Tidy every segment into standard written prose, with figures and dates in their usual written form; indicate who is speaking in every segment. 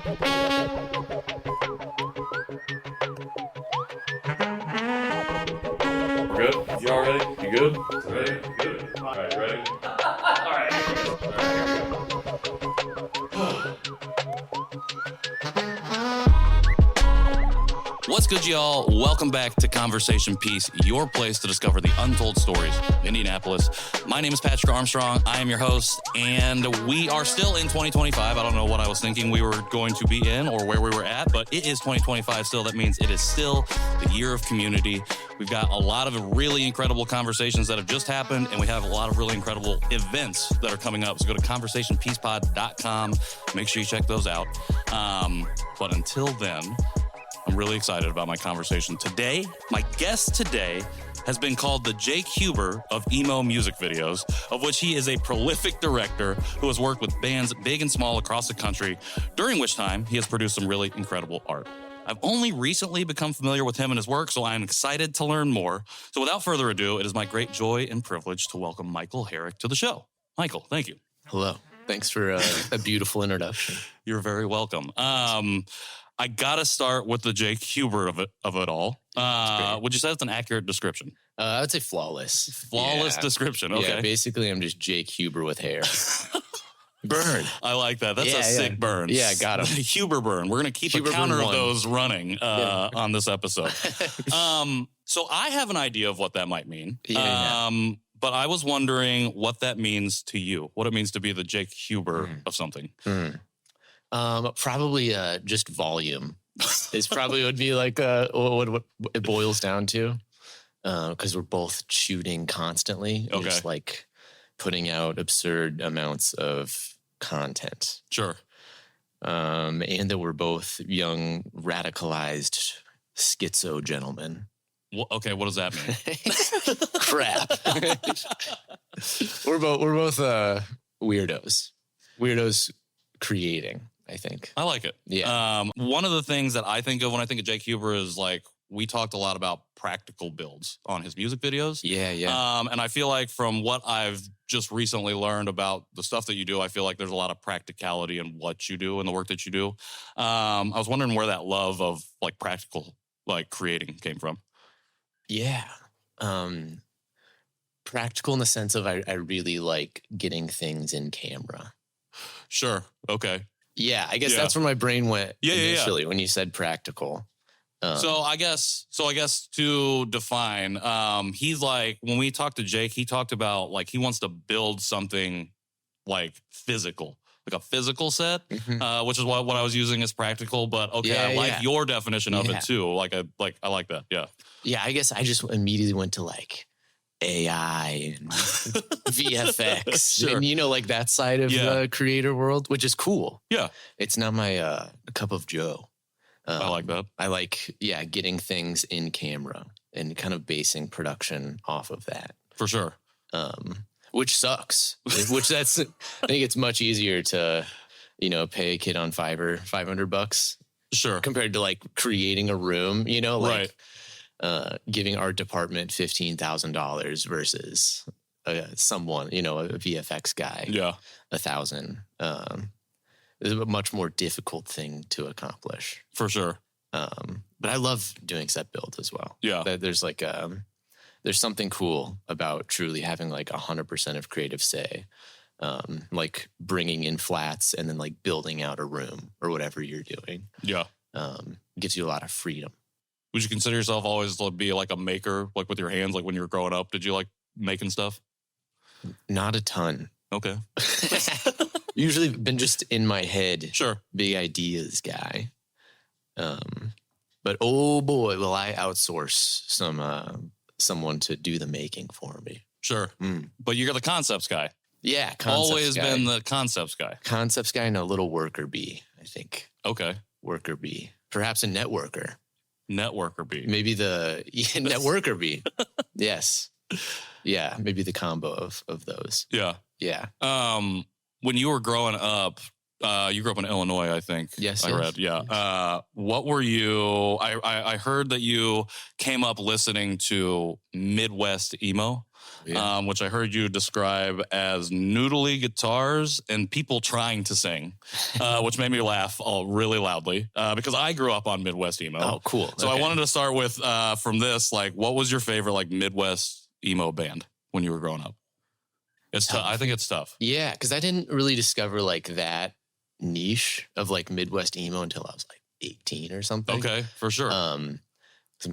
Speaker 1: Good? Y'all ready? You good? Ready? Good. All right, ready? All right.
Speaker 2: What's good, y'all? Welcome back to Conversation Piece, your place to discover the untold stories of Indianapolis. My name is Patrick Armstrong. I am your host, and we are still in 2025. I don't know what I was thinking we were going to be in or where we were at, but it is 2025 still. That means it is still the year of community. We've got a lot of really incredible conversations that have just happened, and we have a lot of really incredible events that are coming up. So go to conversationpiecepod.com. Make sure you check those out. But until then, I'm really excited about my conversation today. My guest today has been called the Jake Huber of emo music videos, of which he is a prolific director who has worked with bands big and small across the country, during which time he has produced some really incredible art. I've only recently become familiar with him and his work, so I'm excited to learn more. So without further ado, it is my great joy and privilege to welcome Michael Herrick to the show. Michael, thank you.
Speaker 3: Hello. Thanks for a beautiful introduction.
Speaker 2: You're very welcome. I gotta start with the Jake Huber of it all. Would you say that's an accurate description?
Speaker 3: I would say flawless.
Speaker 2: Flawless description. Okay.
Speaker 3: Yeah, basically, I'm just Jake Huber with hair. Burn.
Speaker 2: I like that. That's a sick burn.
Speaker 3: Yeah, got him.
Speaker 2: Huber burn. We're gonna keep Huber a counter of those running on this episode. So I have an idea of what that might mean. But I was wondering what that means to you. What it means to be the Jake Huber of something.
Speaker 3: Probably just volume is probably would be like what it boils down to, because we're both shooting constantly, just like putting out absurd amounts of content.
Speaker 2: Sure.
Speaker 3: And that we're both young, radicalized schizo gentlemen.
Speaker 2: Well, okay, what does that mean?
Speaker 3: Crap. We're both weirdos. Weirdos creating, I think.
Speaker 2: I like it.
Speaker 3: Yeah.
Speaker 2: One of the things that I think of when I think of Jake Huber is like, we talked a lot about practical builds on his music videos.
Speaker 3: Yeah.
Speaker 2: And I feel like from what I've just recently learned about the stuff that you do, I feel like there's a lot of practicality in what you do and the work that you do. I was wondering where that love of like practical, like creating came from.
Speaker 3: Yeah. Practical in the sense of I really like getting things in camera.
Speaker 2: Sure. Okay.
Speaker 3: Yeah, I guess that's where my brain went initially when you said practical.
Speaker 2: So I guess to define, he's like, when we talked to Jake, he talked about like he wants to build something like physical, like a physical set, which is what I was using as practical. But I like your definition of it too. I like that. Yeah.
Speaker 3: Yeah, I guess I just immediately went to like AI and VFX,
Speaker 2: Sure.
Speaker 3: and like that side of the creator world, which is cool.
Speaker 2: Yeah,
Speaker 3: it's not my cup of joe.
Speaker 2: I like that.
Speaker 3: I like getting things in camera and kind of basing production off of that
Speaker 2: for sure.
Speaker 3: Which sucks. I think it's much easier to pay a kid on Fiverr $500,
Speaker 2: sure,
Speaker 3: compared to like creating a room.
Speaker 2: Right.
Speaker 3: Giving art department $15,000 versus someone, a VFX guy, $1,000. It's a much more difficult thing to accomplish,
Speaker 2: for sure.
Speaker 3: But I love doing set builds as well.
Speaker 2: Yeah,
Speaker 3: there's like there's something cool about truly having like 100% of creative say, like bringing in flats and then like building out a room or whatever you're doing.
Speaker 2: Yeah,
Speaker 3: gives you a lot of freedom.
Speaker 2: Would you consider yourself always to be like a maker, like with your hands, like when you were growing up? Did you like making stuff?
Speaker 3: Not a ton.
Speaker 2: Okay.
Speaker 3: Usually been just in my head.
Speaker 2: Sure.
Speaker 3: Big ideas guy. But oh boy, will I outsource someone to do the making for me.
Speaker 2: Sure. But you're the concepts guy.
Speaker 3: Yeah.
Speaker 2: Always guy. Been the concepts guy.
Speaker 3: Concepts guy and a little worker bee, I think.
Speaker 2: Okay.
Speaker 3: Worker bee. Perhaps a networker.
Speaker 2: Networker bee.
Speaker 3: Maybe the networker bee. Yes. Yeah. Maybe the combo of those.
Speaker 2: Yeah.
Speaker 3: Yeah.
Speaker 2: When you were growing up, you grew up in Illinois, I think.
Speaker 3: Yes.
Speaker 2: I read. Yeah. Yes. What were you? I heard that you came up listening to Midwest emo. which I heard you describe as noodly guitars and people trying to sing, which made me laugh really loudly because I grew up on Midwest emo.
Speaker 3: Oh, cool.
Speaker 2: So I wanted to start with from this, like, what was your favorite like Midwest emo band when you were growing up? It's tough. I think it's tough.
Speaker 3: Yeah, because I didn't really discover like that niche of like Midwest emo until I was like 18 or something.
Speaker 2: Okay, for sure.
Speaker 3: I'm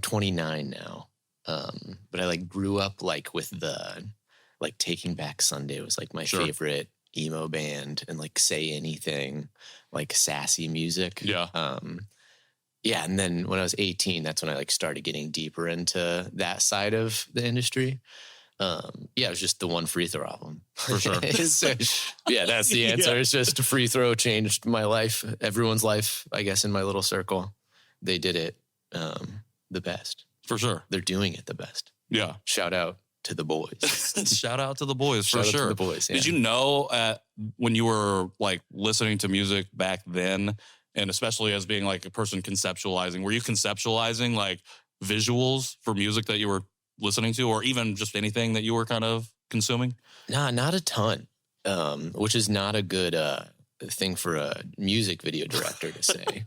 Speaker 3: 29 now. But I like grew up like with the like Taking Back Sunday was like my favorite emo band, and like Say Anything, like sassy music.
Speaker 2: Yeah.
Speaker 3: Yeah, and then when I was 18, that's when I like started getting deeper into that side of the industry. Yeah, it was just the one Free Throw album.
Speaker 2: For sure.
Speaker 3: So, yeah, that's the answer. Yeah. It's just Free Throw changed my life, everyone's life, I guess, in my little circle. They did it the best.
Speaker 2: For sure.
Speaker 3: They're doing it the best.
Speaker 2: Yeah.
Speaker 3: Shout out to the boys.
Speaker 2: Shout out to the boys, for
Speaker 3: Shout
Speaker 2: sure.
Speaker 3: out to the boys, yeah.
Speaker 2: Did you know when you were like listening to music back then, and especially as being like a person conceptualizing, were you conceptualizing like visuals for music that you were listening to, or even just anything that you were kind of consuming?
Speaker 3: Nah, not a ton, which is not a good thing for a music video director to say.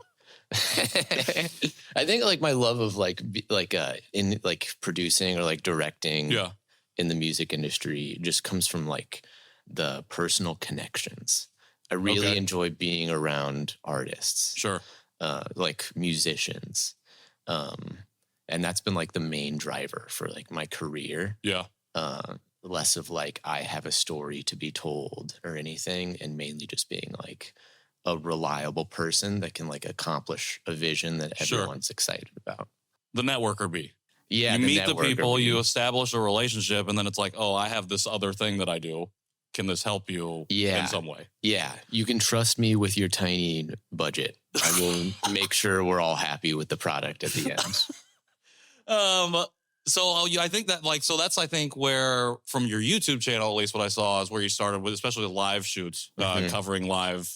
Speaker 3: I think like my love of in like producing or like directing in the music industry just comes from like the personal connections. I really enjoy being around artists.
Speaker 2: Sure.
Speaker 3: Like musicians. And that's been like the main driver for like my career.
Speaker 2: Yeah.
Speaker 3: Less of like I have a story to be told or anything, and mainly just being like a reliable person that can like accomplish a vision that everyone's excited about.
Speaker 2: The networker bee.
Speaker 3: Yeah.
Speaker 2: You meet the people, you establish a relationship, and then it's like, oh, I have this other thing that I do. Can this help you in some way? Yeah.
Speaker 3: You can trust me with your tiny budget. I will make sure we're all happy with the product at the end.
Speaker 2: So I think that like, so that's, I think where from your YouTube channel, at least what I saw is where you started with, especially with live shoots, covering live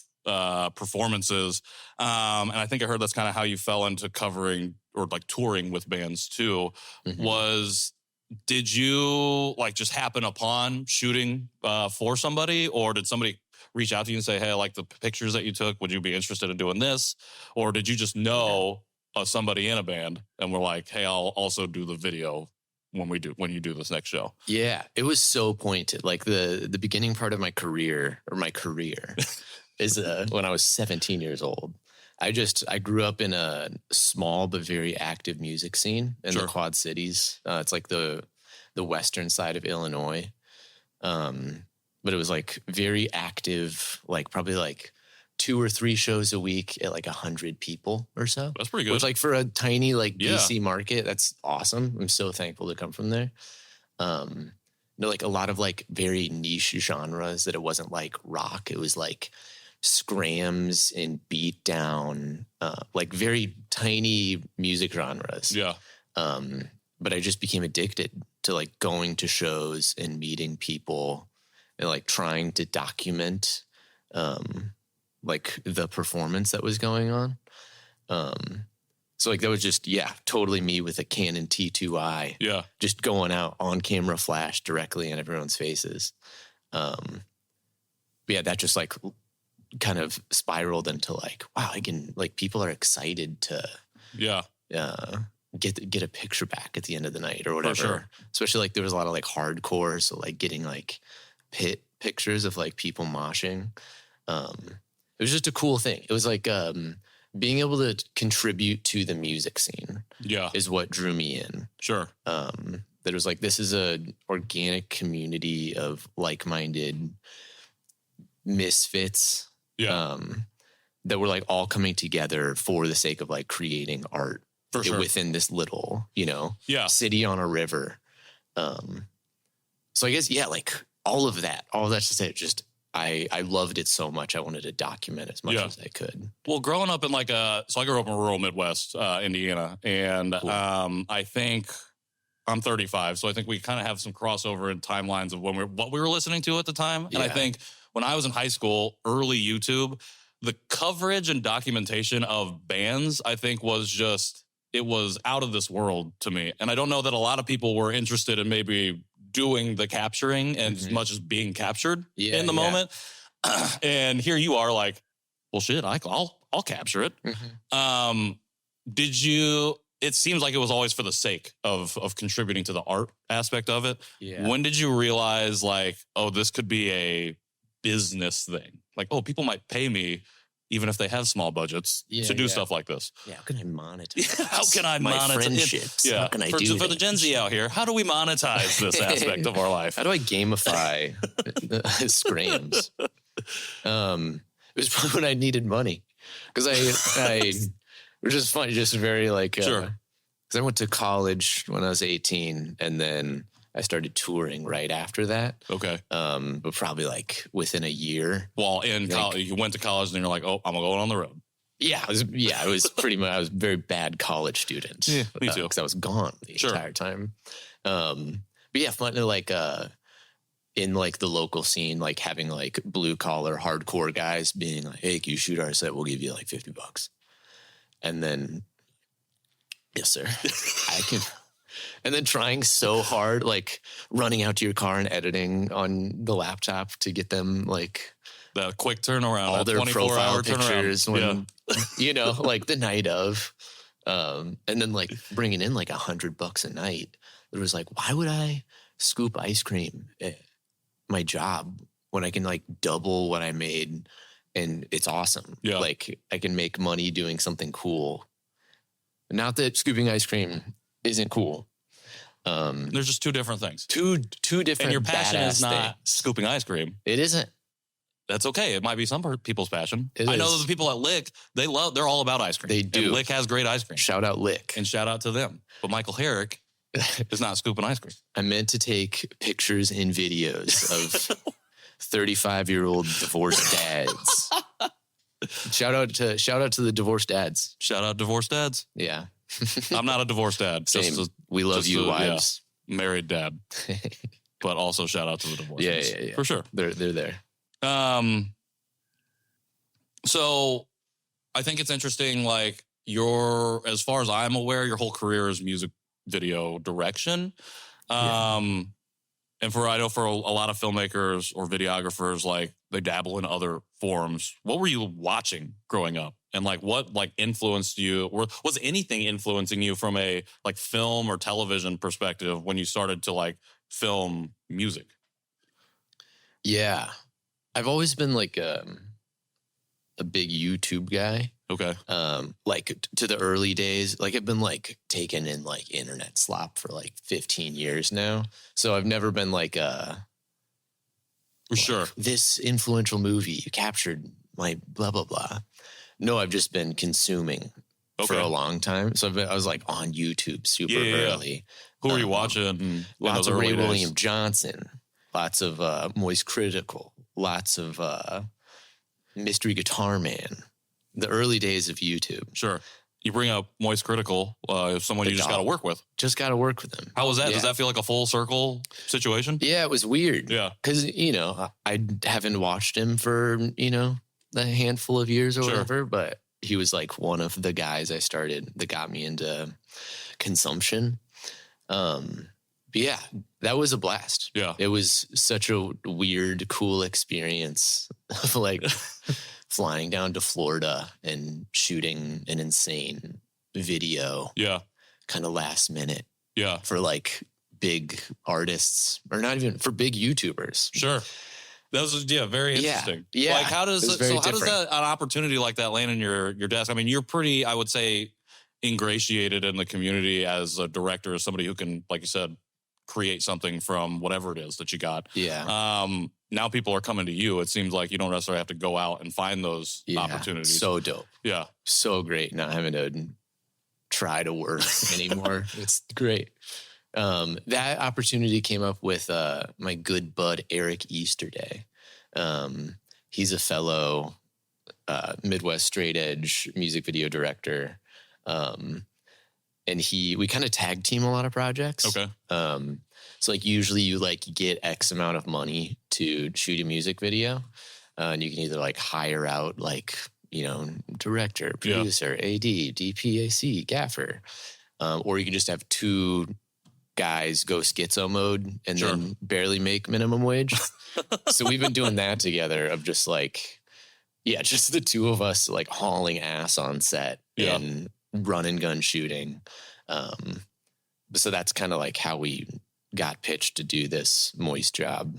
Speaker 2: performances. And I think I heard that's kind of how you fell into covering or like touring with bands too. Did you like just happen upon shooting for somebody, or did somebody reach out to you and say, hey, I like the pictures that you took. Would you be interested in doing this? Or did you just know somebody in a band and we're like, hey, I'll also do the video when you do this next show?
Speaker 3: Yeah, it was so pointed. Like the beginning part of my career is when I was 17 years old. I grew up in a small but very active music scene in the Quad Cities. It's like the western side of Illinois. But it was like very active, like probably like 2 or 3 shows a week at like 100 people or so.
Speaker 2: That's pretty good.
Speaker 3: Which like for a tiny like DC market, that's awesome. I'm so thankful to come from there. Like a lot of like very niche genres that it wasn't like rock. It was like scrams and beat down, like very tiny music genres. Yeah. But I just became addicted to like going to shows and meeting people and like trying to document like the performance that was going on. So like that was just, totally me with a Canon T2i. Yeah. Just going out on camera flash directly in everyone's faces. That just like kind of spiraled into like, wow, I can like people are excited to get a picture back at the end of the night or whatever. For sure. Especially like there was a lot of like hardcore. So like getting like pit pictures of like people moshing. It was just a cool thing. It was like being able to contribute to the music scene is what drew me in. Sure. That it was like, this is a organic community of like-minded misfits that were like all coming together for the sake of like creating art within this little, city on a river. So I guess, like all of that to say, just I loved it so much. I wanted to document as much as I could.
Speaker 2: Well, growing up in so I grew up in rural Midwest, Indiana. And cool. I think I'm 35. So I think we kind of have some crossover in timelines of what we were listening to at the time. And I think when I was in high school, early YouTube, the coverage and documentation of bands, I think it was out of this world to me. And I don't know that a lot of people were interested in maybe doing the capturing and as much as being captured in the
Speaker 3: yeah.
Speaker 2: moment. And here you are like, well, shit, I'll capture it. Did you, it seems like it was always for the sake of contributing to the art aspect of it.
Speaker 3: Yeah.
Speaker 2: When did you realize like, oh, this could be a business thing? Like, oh, people might pay me even if they have small budgets to do stuff like this.
Speaker 3: Yeah, how can I monetize?
Speaker 2: How can I
Speaker 3: my
Speaker 2: monetize
Speaker 3: friendships?
Speaker 2: Yeah.
Speaker 3: How can I
Speaker 2: for
Speaker 3: do
Speaker 2: the Gen Z out here, how do we monetize this aspect of our life?
Speaker 3: How do I gamify scrams? It was probably when I needed money because I it was just funny, just very like
Speaker 2: sure.
Speaker 3: Because I went to college when I was 18, and then I started touring right after that.
Speaker 2: Okay.
Speaker 3: But probably like within a year.
Speaker 2: Well, in college, you went to college and you're like, oh, I'm going on the road.
Speaker 3: Yeah, I was pretty much, I was a very bad college student.
Speaker 2: Yeah, me too.
Speaker 3: Because I was gone the entire time. But yeah, fun to like, in like the local scene, like having like blue collar hardcore guys being like, hey, can you shoot our set? We'll give you like $50. And then, yes, sir, I can. And then trying so hard, like running out to your car and editing on the laptop to get them like
Speaker 2: the quick turnaround,
Speaker 3: all their profile pictures
Speaker 2: turnaround.
Speaker 3: When, you know, like the night of, and then like bringing in like $100 a night. It was like, why would I scoop ice cream at my job when I can like double what I made and it's awesome.
Speaker 2: Yeah.
Speaker 3: Like I can make money doing something cool. Not that scooping ice cream isn't cool.
Speaker 2: There's just two different things.
Speaker 3: Two different.
Speaker 2: And your passion is not
Speaker 3: things.
Speaker 2: scooping ice cream.
Speaker 3: It isn't.
Speaker 2: That's okay. It might be some people's passion.
Speaker 3: It
Speaker 2: I know
Speaker 3: is.
Speaker 2: that the people at Lick, they're all about ice cream.
Speaker 3: They do.
Speaker 2: And Lick has great ice cream.
Speaker 3: Shout out Lick.
Speaker 2: And shout out to them. But Michael Herrick is not scooping ice cream.
Speaker 3: I meant to take pictures and videos of 35-year-old divorced dads. Shout out to the divorced dads.
Speaker 2: Shout out divorced dads.
Speaker 3: Yeah.
Speaker 2: I'm not a divorced dad.
Speaker 3: Same. We love you, wives.
Speaker 2: Yeah, married dad. But also shout out to the divorced dads.
Speaker 3: Yeah.
Speaker 2: For sure.
Speaker 3: They're there.
Speaker 2: So I think it's interesting, like as far as I'm aware, your whole career is music video direction. And I know for a lot of filmmakers or videographers, like they dabble in other forms. What were you watching growing up? And like what like influenced you? Was anything influencing you from a like film or television perspective when you started to like film music?
Speaker 3: Yeah. I've always been like a big YouTube guy.
Speaker 2: Okay.
Speaker 3: Like to the early days, like I've been like taken in like internet slop for like 15 years now. So I've never been like
Speaker 2: sure,
Speaker 3: this influential movie captured my blah, blah, blah. No, I've just been consuming for a long time. So I was like on YouTube super early.
Speaker 2: Who are you watching?
Speaker 3: Lots of Ray William Johnson, lots of Moist Critical, lots of Mystery Guitar Man. The early days of YouTube.
Speaker 2: Sure. You bring up Moist Critical, someone you just got to work with.
Speaker 3: Just got to work with him.
Speaker 2: How was that? Yeah. Does that feel like a full circle situation?
Speaker 3: Yeah, it was weird.
Speaker 2: Yeah.
Speaker 3: Because, I haven't watched him for, a handful of years or whatever, but he was like one of the guys that got me into consumption. But yeah, that was a blast.
Speaker 2: Yeah.
Speaker 3: It was such a weird, cool experience of like flying down to Florida and shooting an insane video.
Speaker 2: Yeah.
Speaker 3: Kind of last minute.
Speaker 2: Yeah.
Speaker 3: For like big artists or not even for big YouTubers.
Speaker 2: Sure. That was, very interesting.
Speaker 3: Yeah.
Speaker 2: Like how does an opportunity like that land in your desk? I mean, you're pretty, I would say, ingratiated in the community as a director, as somebody who can, like you said, create something from whatever it is that you got.
Speaker 3: Yeah.
Speaker 2: Now people are coming to you. It seems like you don't necessarily have to go out and find those opportunities.
Speaker 3: So dope.
Speaker 2: Yeah.
Speaker 3: So great not having to try to work anymore. It's great. That opportunity came up with my good bud, Eric Easterday. He's a fellow Midwest straight edge music video director. And we kind of tag team a lot of projects.
Speaker 2: Okay.
Speaker 3: So like usually you like get X amount of money to shoot a music video. And you can either like hire out like, director, producer, AD, DPAC, gaffer. Or you can just have two guys go schizo mode and
Speaker 2: Sure.
Speaker 3: then barely make minimum wage. So we've been doing that together of just like, just the two of us like hauling ass on set and run and gun shooting. So that's kind of like how we got pitched to do this Moist job.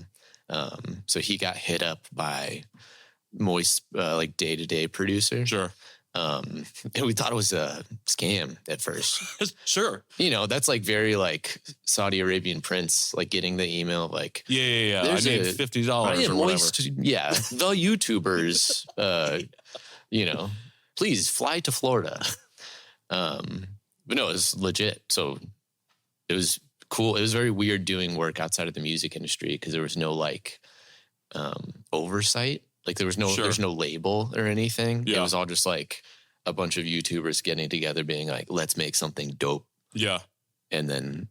Speaker 3: So he got hit up by Moist, like day-to-day producer.
Speaker 2: Sure.
Speaker 3: And we thought it was a scam at first.
Speaker 2: Sure.
Speaker 3: You know, that's like very like Saudi Arabian prince, like getting the email like,
Speaker 2: Yeah. I need $50 or whatever.
Speaker 3: The YouTubers, you know, please fly to Florida. But no, it was legit. So it was cool. It was very weird doing work outside of the music industry because there was no like oversight. Like there was there's no label or anything.
Speaker 2: Yeah.
Speaker 3: It was all just like a bunch of YouTubers getting together being like, let's make something dope.
Speaker 2: Yeah.
Speaker 3: And then,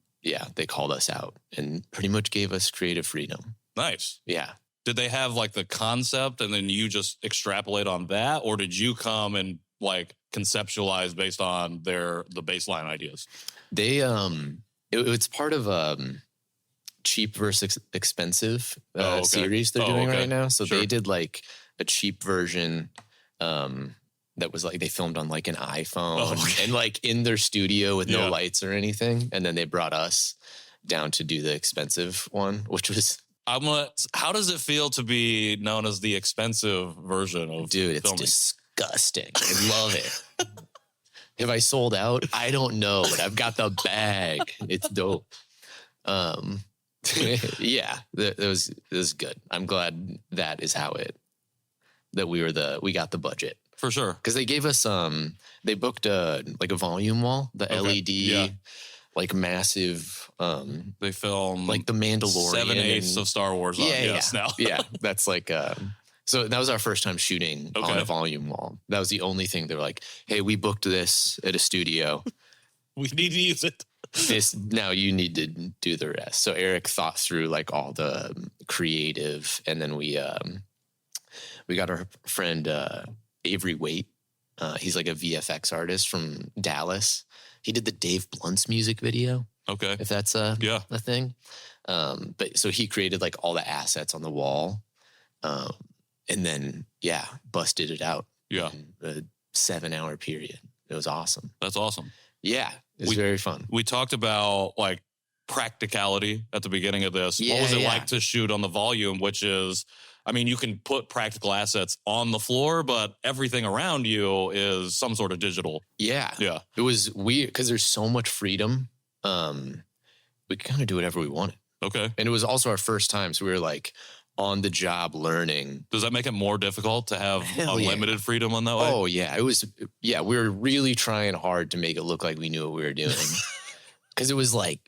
Speaker 3: they called us out and pretty much gave us creative freedom.
Speaker 2: Nice.
Speaker 3: Yeah.
Speaker 2: Did they have like the concept and then you just extrapolate on that? Or did you come and like conceptualize based on the baseline ideas?
Speaker 3: They, it's part of cheap versus expensive series they're doing right now. So they did like a cheap version that was like they filmed on like an iPhone and like in their studio with no lights or anything. And then they brought us down to do the expensive one, which was...
Speaker 2: how does it feel to be known as the expensive version of
Speaker 3: Dude, it's
Speaker 2: filming?
Speaker 3: disgusting. I love it. Have I sold out? I don't know, but I've got the bag. It's dope. It was good. I'm glad that is how we got the budget.
Speaker 2: For sure.
Speaker 3: Because they gave us, they booked a volume wall, the LED, like massive.
Speaker 2: They film
Speaker 3: like the Mandalorian.
Speaker 2: 7/8 of Star Wars. Now.
Speaker 3: That's like, so that was our first time shooting on a volume wall. That was the only thing. They were like, hey, we booked this at a studio.
Speaker 2: We need to use it.
Speaker 3: Now you need to do the rest. So Eric thought through like all the creative, and then we got our friend Avery Waite. He's like a VFX artist from Dallas. He did the Dave Blunt's music video.
Speaker 2: Okay,
Speaker 3: if that's a thing. But so he created like all the assets on the wall, and then busted it out.
Speaker 2: Yeah,
Speaker 3: in a 7-hour period. It was awesome.
Speaker 2: That's awesome.
Speaker 3: Yeah, it was very fun.
Speaker 2: We talked about like practicality at the beginning of this. What was it like to shoot on the volume, which is, I mean, you can put practical assets on the floor, but everything around you is some sort of digital. Yeah.
Speaker 3: It was weird because there's so much freedom. We could kind of do whatever we wanted.
Speaker 2: Okay.
Speaker 3: And it was also our first time. So we were like on the job learning.
Speaker 2: Does that make it more difficult to have unlimited freedom on that way?
Speaker 3: Oh, yeah. It was, we were really trying hard to make it look like we knew what we were doing. Because it was like,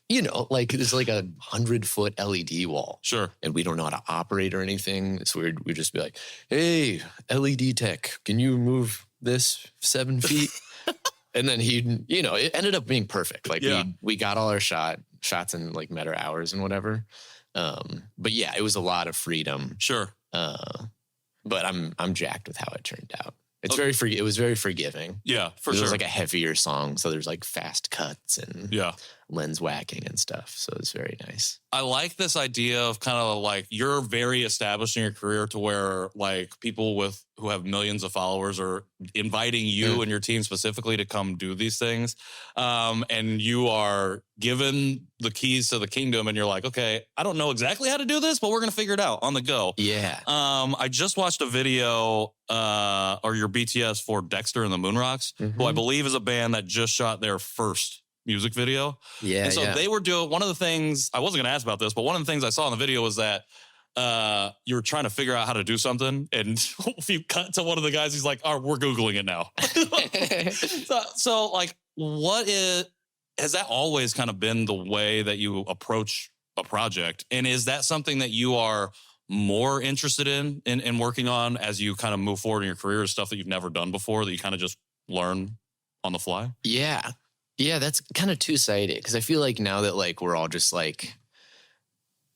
Speaker 3: like there's like 100-foot LED wall.
Speaker 2: Sure. And
Speaker 3: we don't know how to operate or anything. So we'd just be like, hey, LED tech, can you move this 7 feet? And then it ended up being perfect. Like we got all our shots in like matter hours and whatever. But it was a lot of freedom.
Speaker 2: Sure.
Speaker 3: But I'm jacked with how it turned out. It's it was very forgiving.
Speaker 2: Yeah, for sure.
Speaker 3: It was like a heavier song. So there's like fast cuts and lens whacking and stuff. So it's very nice.
Speaker 2: I like this idea of kind of like you're very established in your career to where like people who have millions of followers are inviting you and your team specifically to come do these things. And you are given the keys to the kingdom and you're like, okay, I don't know exactly how to do this, but we're going to figure it out on the go.
Speaker 3: Yeah.
Speaker 2: I just watched a video or your BTS for Dexter and the Moonrocks, who I believe is a band that just shot their first music video.
Speaker 3: Yeah.
Speaker 2: And so they were doing one of the things, I wasn't going to ask about this, but one of the things I saw in the video was that you were trying to figure out how to do something. And if you cut to one of the guys, he's like, oh, we're Googling it now. so like, has that always kind of been the way that you approach a project? And is that something that you are more interested in working on as you kind of move forward in your career, stuff that you've never done before that you kind of just learn on the fly?
Speaker 3: Yeah. Yeah, that's kind of two-sided because I feel like now that like we're all just like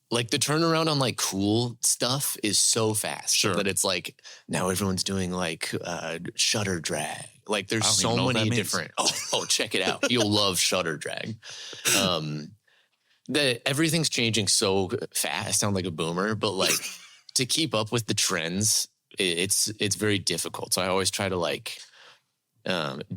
Speaker 3: the turnaround on like cool stuff is so fast that it's like now everyone's doing like shutter drag. Like there's so many different. Oh, check it out. You'll love shutter drag. everything's changing so fast. I sound like a boomer, but like to keep up with the trends, it's very difficult. So I always try to like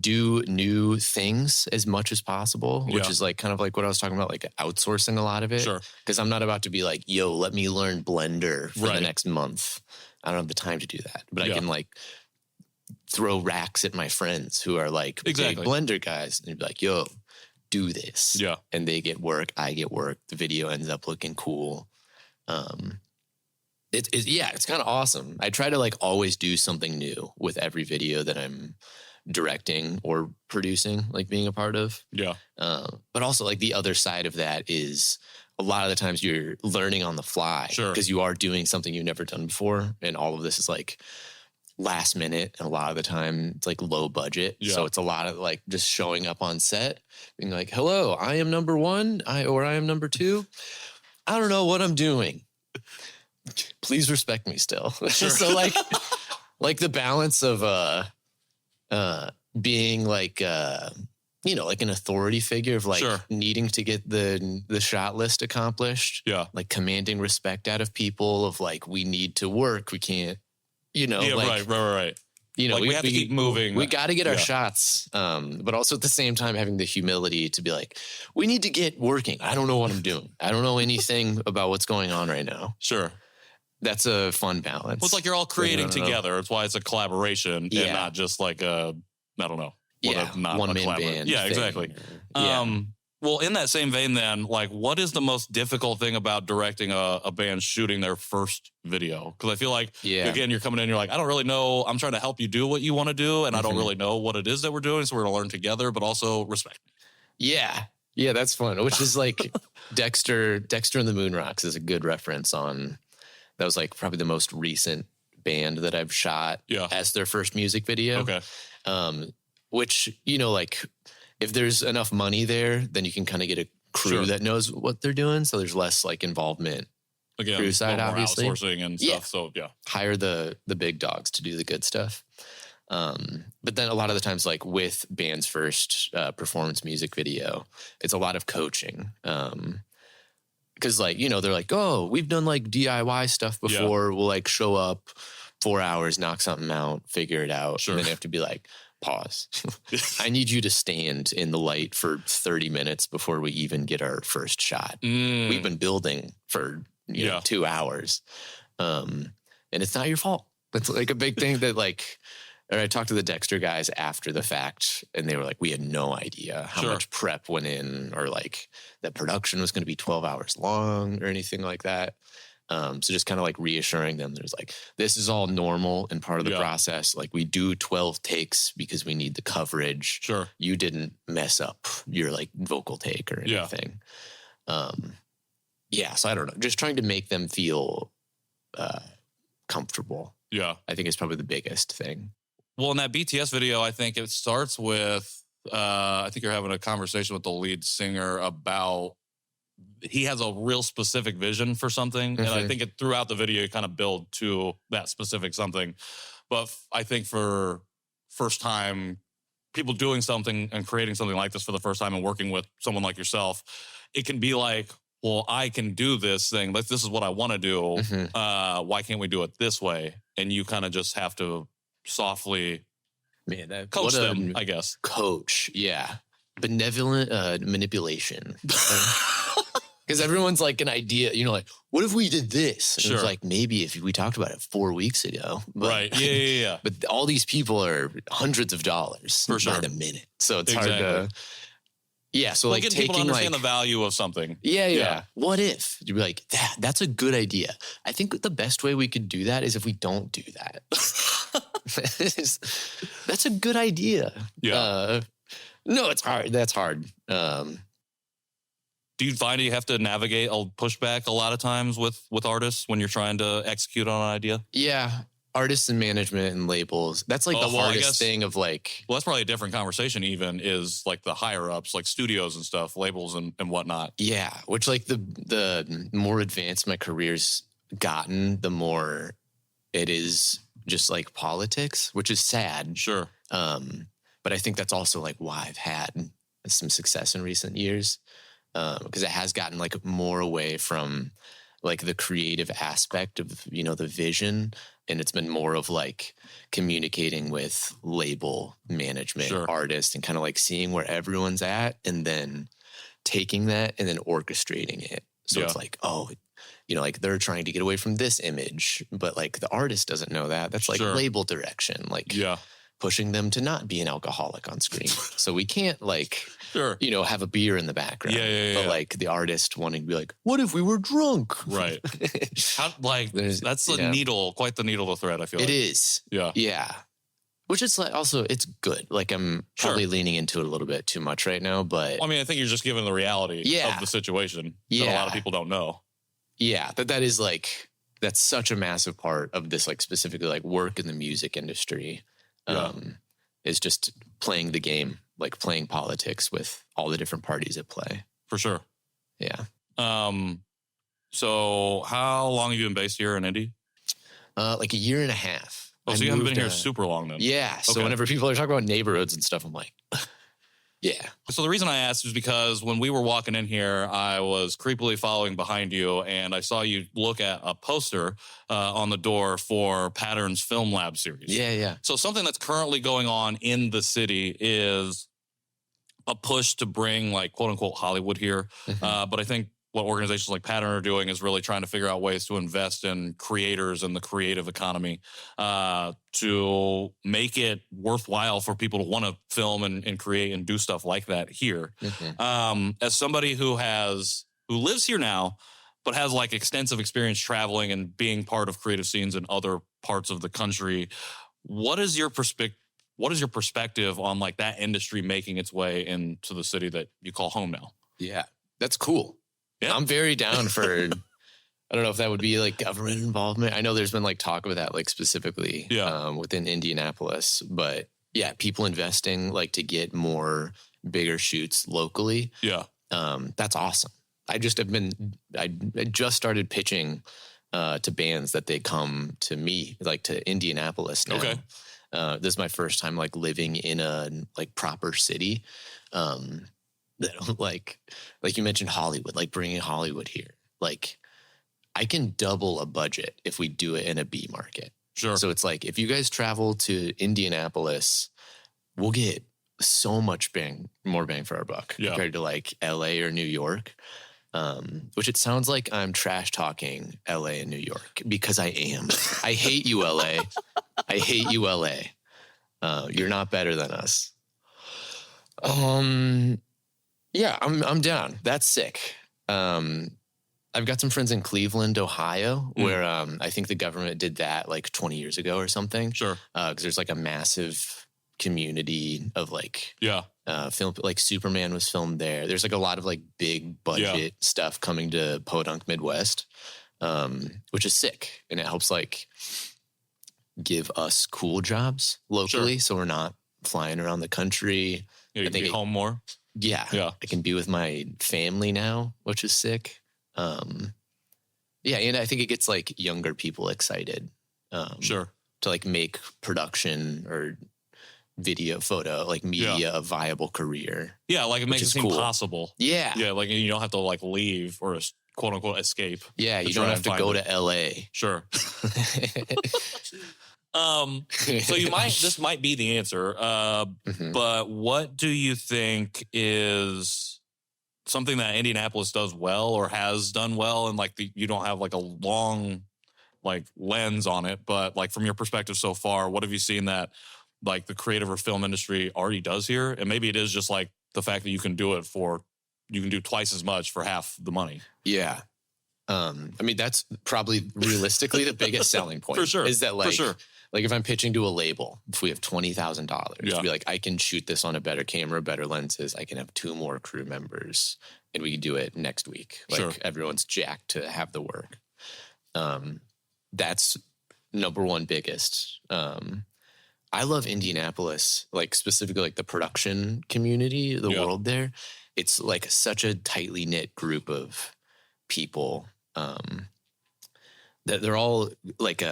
Speaker 3: do new things as much as possible, which is like kind of like what I was talking about, like outsourcing a lot of it.
Speaker 2: Sure.
Speaker 3: Because I'm not about to be like, yo, let me learn Blender for the next month. I don't have the time to do that, but I can like throw racks at my friends who are like big Blender guys and be like, yo, do this. Yeah. And they get work. I get work. The video ends up looking cool. It's kind of awesome. I try to like always do something new with every video that I'm directing or producing, like being a part of. Yeah. But also like the other side of that is a lot of the times you're learning on the fly. Sure. Because you are doing something you've never done before. And all of this is like last minute. And a lot of the time it's like low budget. Yeah. So it's a lot of like just showing up on set, being like, hello, I am number one, I am number two. I don't know what I'm doing. Please respect me still. Sure. So like the balance of being like like an authority figure of like needing to get the shot list accomplished. Yeah. Like commanding respect out of people of like, we need to work. We can't, like,
Speaker 2: right. Like we have to keep moving.
Speaker 3: We got to get our shots. But also at the same time, having the humility to be like, we need to get working. I don't know what I'm doing. I don't know anything about what's going on right now.
Speaker 2: Sure.
Speaker 3: That's a fun balance.
Speaker 2: Well, it's like you're all creating together. It's why it's a collaboration and not just like a, I don't know.
Speaker 3: One-man band.
Speaker 2: Yeah, exactly. Well, in that same vein then, like what is the most difficult thing about directing a band shooting their first video? Because I feel like, again, you're coming in, you're like, I don't really know. I'm trying to help you do what you want to do. And I don't really know what it is that we're doing. So we're going to learn together, but also respect me.
Speaker 3: Yeah. Yeah, that's fun. Which is like Dexter and the Moon Rocks is a good reference on, that was like probably the most recent band that I've shot as their first music video. Okay. Which, like if there's enough money there, then you can kind of get a crew that knows what they're doing. So there's less like involvement.
Speaker 2: Again,
Speaker 3: crew side, obviously.
Speaker 2: Outsourcing and stuff. So
Speaker 3: hire the big dogs to do the good stuff. But then a lot of the times, like with band's first performance music video, it's a lot of coaching. Because like, they're like, oh, we've done like DIY stuff before. We'll like show up 4 hours, knock something out, figure it out. Sure. And then they have to be like, pause. I need you to stand in the light for 30 minutes before we even get our first shot. We've been building for 2 hours. And it's not your fault. It's like a big thing that like, or I talked to the Dexter guys after the fact and they were like, we had no idea how much prep went in or like that production was going to be 12 hours long or anything like that. So just kind of like reassuring them, there's like, this is all normal and part of the process. Like we do 12 takes because we need the coverage. Sure. You didn't mess up your like vocal take or anything. So I don't know, just trying to make them feel comfortable. Yeah. I think is probably the biggest thing.
Speaker 2: Well, in that BTS video, I think it starts with, I think you're having a conversation with the lead singer about, he has a real specific vision for something. And I think throughout the video, you kind of build to that specific something. But I think for first time, people doing something and creating something like this for the first time and working with someone like yourself, it can be like, well, I can do this thing. Like, this is what I want to do. Why can't we do it this way? And you kind of just have to softly coach them, I guess.
Speaker 3: Coach, yeah. Benevolent manipulation. Because everyone's like an idea, like, what if we did this? And it's like, maybe if we talked about it 4 weeks ago. But,
Speaker 2: right, yeah.
Speaker 3: But all these people are hundreds of dollars by the minute. So it's hard to... Yeah, so like taking
Speaker 2: people to understand
Speaker 3: like,
Speaker 2: the value of something.
Speaker 3: Yeah. What if? You'd be like, that's a good idea. I think the best way we could do that is if we don't do that. That's a good idea. Yeah. No, it's hard. That's hard.
Speaker 2: Do you find you have to navigate a pushback a lot of times with artists when you're trying to execute on an idea?
Speaker 3: Yeah. Artists and management and labels. That's like the hardest thing of like...
Speaker 2: Well, that's probably a different conversation even, is like the higher ups, like studios and stuff, labels and whatnot.
Speaker 3: Yeah. Which like the more advanced my career's gotten, the more it is just like politics, which is sad.
Speaker 2: Sure.
Speaker 3: But I think that's also like why I've had some success in recent years. because it has gotten like more away from like the creative aspect of, the vision. And it's been more of like communicating with label management, artists, and kind of like seeing where everyone's at and then taking that and then orchestrating it. So it's like, like they're trying to get away from this image, but like the artist doesn't know that. That's like label direction, like pushing them to not be an alcoholic on screen. So we can't like, have a beer in the background. But like the artist wanting to be like, what if we were drunk?
Speaker 2: Right. That's the needle, quite the needle to thread, I feel like.
Speaker 3: It is.
Speaker 2: Yeah.
Speaker 3: Yeah. Which is like also, it's good. Like I'm probably leaning into it a little bit too much right now, but.
Speaker 2: I mean, I think you're just giving the reality of the situation that a lot of people don't know.
Speaker 3: Yeah. That is like, that's such a massive part of this, like specifically like work in the music industry. Is just playing the game, like playing politics with all the different parties at play.
Speaker 2: For sure.
Speaker 3: Yeah.
Speaker 2: So how long have you been based here in Indy?
Speaker 3: Like a year and a half.
Speaker 2: Oh, so you haven't been here super long then?
Speaker 3: Yeah. So whenever people are talking about neighborhoods and stuff, I'm like, yeah.
Speaker 2: So the reason I asked is because when we were walking in here, I was creepily following behind you, and I saw you look at a poster on the door for Pattern's Film Lab series.
Speaker 3: Yeah.
Speaker 2: So something that's currently going on in the city is a push to bring like quote unquote Hollywood here. But I think what organizations like Pattern are doing is really trying to figure out ways to invest in creators and the creative economy to make it worthwhile for people to want to film and create and do stuff like that here. As somebody who lives here now, but has like extensive experience traveling and being part of creative scenes in other parts of the country, what is your perspective on like that industry making its way into the city that you call home now?
Speaker 3: Yeah, that's cool. Yeah. I'm very down for, I don't know if that would be like government involvement. I know there's been like talk of that, like specifically within Indianapolis, but yeah, people investing like to get more bigger shoots locally.
Speaker 2: Yeah.
Speaker 3: That's awesome. I just started pitching to bands that they come to me, like to Indianapolis now.
Speaker 2: Okay.
Speaker 3: This is my first time like living in a like proper city. That like you mentioned Hollywood, like bringing Hollywood here. Like I can double a budget if we do it in a B market.
Speaker 2: Sure.
Speaker 3: So it's like, if you guys travel to Indianapolis, we'll get so much more bang for our buck compared to like LA or New York. Which it sounds like I'm trash talking LA and New York because I am. I hate you, LA. I hate you, LA. You're not better than us. Yeah, I'm down. That's sick. I've got some friends in Cleveland, Ohio, where I think the government did that like 20 years ago or something.
Speaker 2: Sure.
Speaker 3: Because there's like a massive community of like film, like Superman was filmed there. There's like a lot of like big budget stuff coming to Podunk Midwest, which is sick. And it helps like give us cool jobs locally. So we're not flying around the country.
Speaker 2: Yeah, you can be home more.
Speaker 3: Yeah. I can be with my family now, which is sick. Yeah, and I think it gets like younger people excited.
Speaker 2: To
Speaker 3: like make production or video, photo, like media a viable career.
Speaker 2: Yeah, like it makes it seem possible.
Speaker 3: Yeah.
Speaker 2: Yeah, like you don't have to like leave or quote unquote escape.
Speaker 3: Yeah, you don't have to go to LA.
Speaker 2: Sure. So this might be the answer, but what do you think is something that Indianapolis does well or has done well? And like you don't have like a long like lens on it, but like from your perspective so far, what have you seen that like the creative or film industry already does here? And maybe it is just like the fact that you can do twice as much for half the money. Yeah.
Speaker 3: I mean, that's probably realistically the biggest selling point.
Speaker 2: For sure.
Speaker 3: Is that like, like if I'm pitching to a label, if we have $20,000, be like, I can shoot this on a better camera, better lenses. I can have 2 more crew members and we can do it next week. Like everyone's jacked to have the work. That's number one biggest. I love Indianapolis, like specifically like the production community, the world there. It's like such a tightly knit group of people that they're all like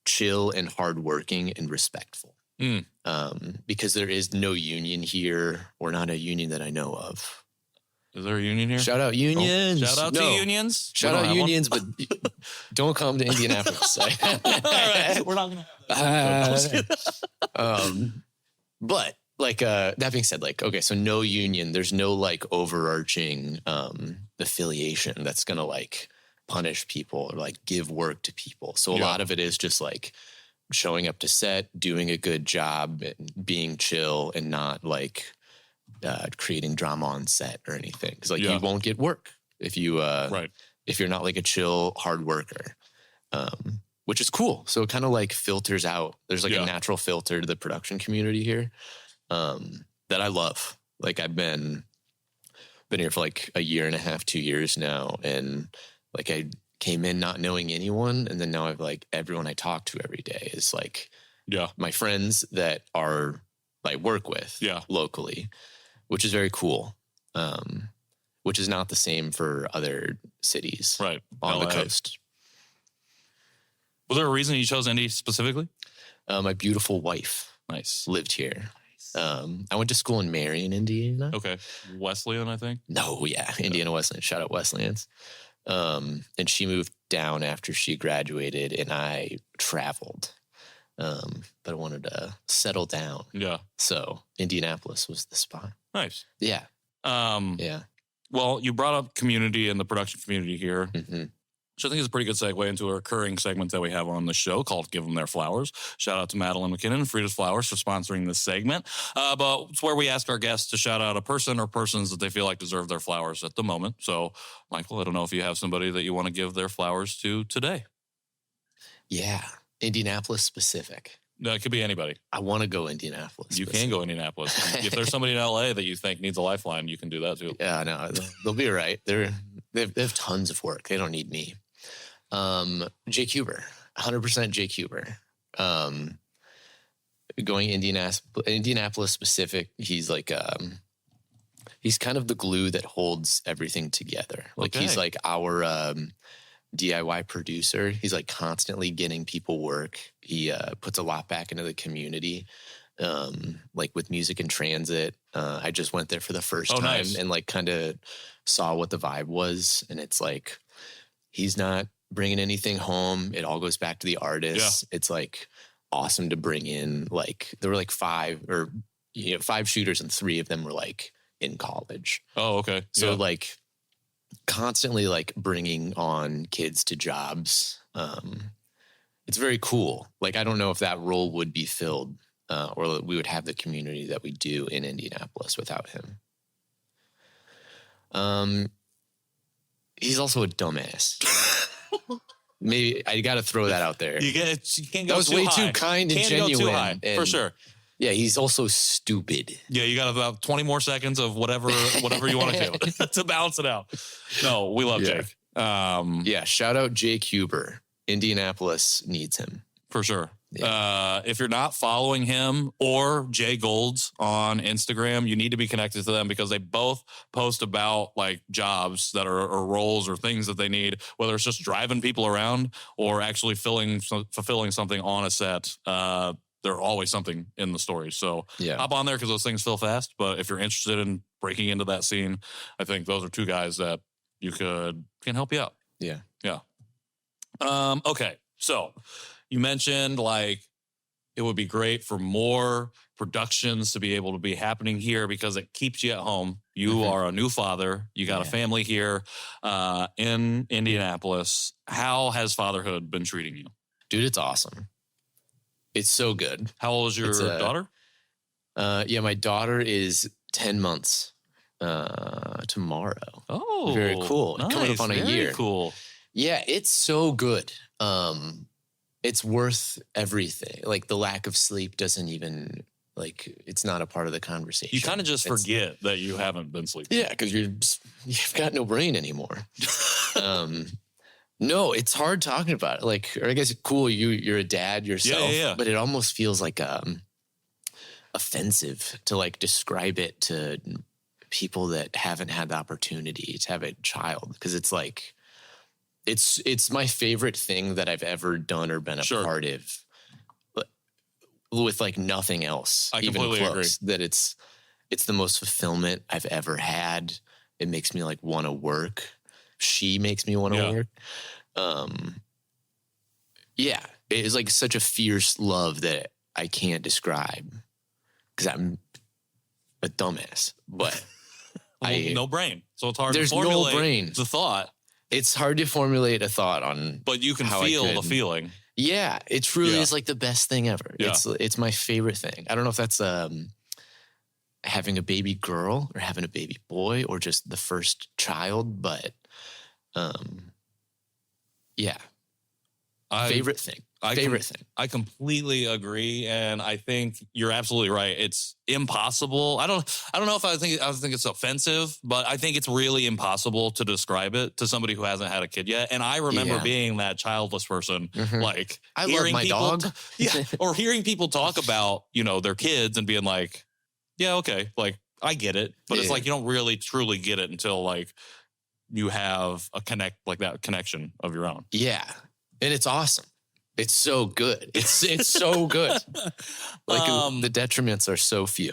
Speaker 3: chill and hardworking and respectful. Because there is no union here, or not a union that I know of.
Speaker 2: Is there a union here?
Speaker 3: Shout out unions.
Speaker 2: Shout out to unions.
Speaker 3: Shout out unions, but don't come to Indianapolis.
Speaker 2: All right. We're not going to have that.
Speaker 3: But like, that being said, like, okay, so no union, there's no like overarching affiliation that's going to like punish people or like give work to people. So a lot of it is just like showing up to set, doing a good job, and being chill and not like creating drama on set or anything. Because like you won't get work if you if you're not like a chill hard worker, which is cool. So it kind of like filters out. There's like a natural filter to the production community here that I love. Like I've been here for like a year and a half, 2 years now, and like I came in not knowing anyone, and then now I've like everyone I talk to every day is like my friends that are I work with locally, which is very cool. Which is not the same for other cities on the coast.
Speaker 2: Was there a reason you chose Indy specifically?
Speaker 3: My beautiful wife lived here. I went to school in Marion, Indiana.
Speaker 2: Okay. Wesleyan, I think?
Speaker 3: No, Indiana Wesleyan. Shout out Wesleyans. And she moved down after she graduated, and I traveled. But I wanted to settle down. Yeah. So Indianapolis was the spot.
Speaker 2: Nice.
Speaker 3: Yeah.
Speaker 2: Well, you brought up community and the production community here. Mm-hmm. Which I think is a pretty good segue into a recurring segment that we have on the show called Give Them Their Flowers. Shout out to Madeline McKinnon and Frida's Flowers for sponsoring this segment. But it's where we ask our guests to shout out a person or persons that they feel like deserve their flowers at the moment. So, Michael, I don't know if you have somebody that you want to give their flowers to today.
Speaker 3: Yeah. Indianapolis specific.
Speaker 2: No, it could be anybody.
Speaker 3: I want to go Indianapolis.
Speaker 2: You can go Indianapolis. If there's somebody in LA that you think needs a lifeline, you can do that too.
Speaker 3: Yeah, no, they'll be all right. They have tons of work. They don't need me. Jake Huber, 100% Jake Huber. Going Indianapolis specific. He's like, he's kind of the glue that holds everything together. Like he's like our, DIY producer. He's like constantly getting people work. He puts a lot back into the community, like with music in transit. I just went there for the first time and like kind of saw what the vibe was. And it's like, he's not bringing anything home. It all goes back to the artists. Yeah. It's like awesome to bring in, like there were like 5 shooters and 3 of them were like in college.
Speaker 2: Oh, okay.
Speaker 3: So like constantly like bringing on kids to jobs. It's very cool. Like, I don't know if that role would be filled or that we would have the community that we do in Indianapolis without him. He's also a dumbass. Maybe I got to throw that out there.
Speaker 2: You can't go
Speaker 3: that was
Speaker 2: too
Speaker 3: way
Speaker 2: high.
Speaker 3: too kind and
Speaker 2: can't
Speaker 3: genuine.
Speaker 2: Go too high, for sure.
Speaker 3: Yeah, he's also stupid.
Speaker 2: Yeah, you got about 20 more seconds of whatever you want to do to balance it out. No, we love Jake.
Speaker 3: Shout out Jake Huber. Indianapolis needs him.
Speaker 2: For sure. Yeah. If you're not following him or Jay Golds on Instagram, you need to be connected to them because they both post about like jobs that are or roles or things that they need, whether it's just driving people around or actually fulfilling something on a set. There's always something in the story. So hop on there because those things fill fast. But if you're interested in breaking into that scene, I think those are 2 guys that can help you out.
Speaker 3: Yeah.
Speaker 2: Yeah. Okay. So you mentioned like it would be great for more productions to be able to be happening here because it keeps you at home. You are a new father. You got a family here in Indianapolis. How has fatherhood been treating you?
Speaker 3: Dude, it's awesome. It's so good.
Speaker 2: How old is your daughter?
Speaker 3: My daughter is 10 months tomorrow.
Speaker 2: Oh,
Speaker 3: very cool.
Speaker 2: Nice.
Speaker 3: Coming up on a year.
Speaker 2: Very cool.
Speaker 3: Yeah, it's so good. It's worth everything. Like the lack of sleep doesn't even it's not a part of the conversation.
Speaker 2: You kind of just forget that you haven't been sleeping.
Speaker 3: Yeah, because you've got no brain anymore. No, it's hard talking about it. Like, or I guess it's cool. You're a dad yourself, but it almost feels like offensive to like describe it to people that haven't had the opportunity to have a child. Because it's like, it's my favorite thing that I've ever done or been a part of, with like nothing else.
Speaker 2: I completely agree.
Speaker 3: That it's the most fulfillment I've ever had. it makes me like want to work. She makes me want to work. Yeah, it's like such a fierce love that I can't describe because I'm a dumbass, but
Speaker 2: no brain. So it's hard to
Speaker 3: there's
Speaker 2: formulate
Speaker 3: no brain.
Speaker 2: the thought.
Speaker 3: It's hard to formulate a thought on,
Speaker 2: but you can feel the feeling.
Speaker 3: Yeah, it truly is like the best thing ever.
Speaker 2: Yeah.
Speaker 3: It's my favorite thing. I don't know if that's having a baby girl or having a baby boy or just the first child, but yeah. Favorite thing.
Speaker 2: I completely agree, and I think you're absolutely right. It's impossible. I don't know if I think it's offensive, but I think it's really impossible to describe it to somebody who hasn't had a kid yet. And I remember being that childless person, like
Speaker 3: I love my dog.
Speaker 2: Or hearing people talk about, you know, their kids and being like, yeah, okay, like I get it, but it's like you don't really truly get it until like you have a connection of your own.
Speaker 3: Yeah. And it's awesome. It's so good. It's so good. Like the detriments are so few.